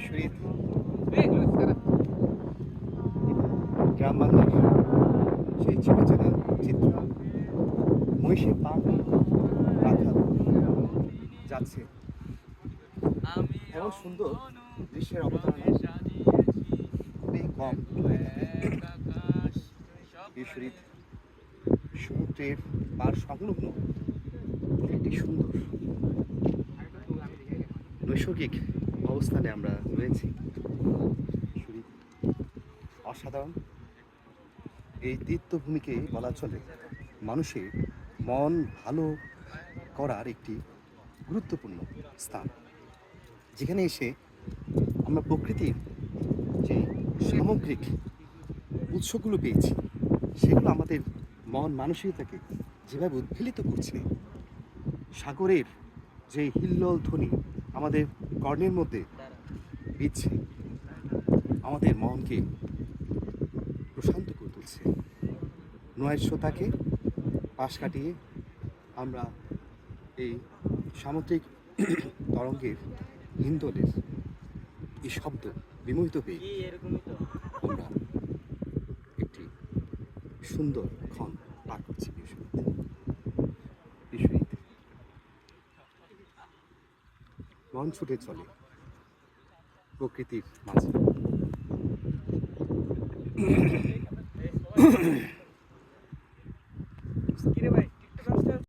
বিশ্বরিত গ্রাম বাংলার সেই চেনা চেনা চিত্র। মহিষের পা রাখাল যাচ্ছে, এমন সুন্দর দৃশ্যের অবতারণা খুবই কম হয়ে থাকে। বিশ্বরিত সমুদ্রের পার সংলগ্ন একটি সুন্দর নৈসর্গিক অবস্থানে আমরা রয়েছি। বিশ্বরিত অসাধারণ এই তীর্থভূমিকে বলা চলে মানুষের মন ভালো করার একটি গুরুত্বপূর্ণ স্থান, যেখানে এসে আমরা প্রকৃতির যে সামগ্রিক উৎসগুলো পেয়েছি সেগুলো আমাদের মন মানসিকতাকে যেভাবে উদ্বেলিত করছে, সাগরের যে হিল্লোল ধ্বনি আমাদের কর্ণের মধ্যে বিচ্ছে আমাদের মনকে প্রশান্ত করে তুলছে। নয়ের শ্রোতাকে পাশ কাটিয়ে আমরা এই সামুদ্রিক তরঙ্গের হিন্দোলের এই শব্দ বিমোহিত হয়ে আমরা একটি সুন্দর ক্ষণ পার করছি। বিশ্বরিত মন ছুটে চলে প্রকৃতির মাঝে।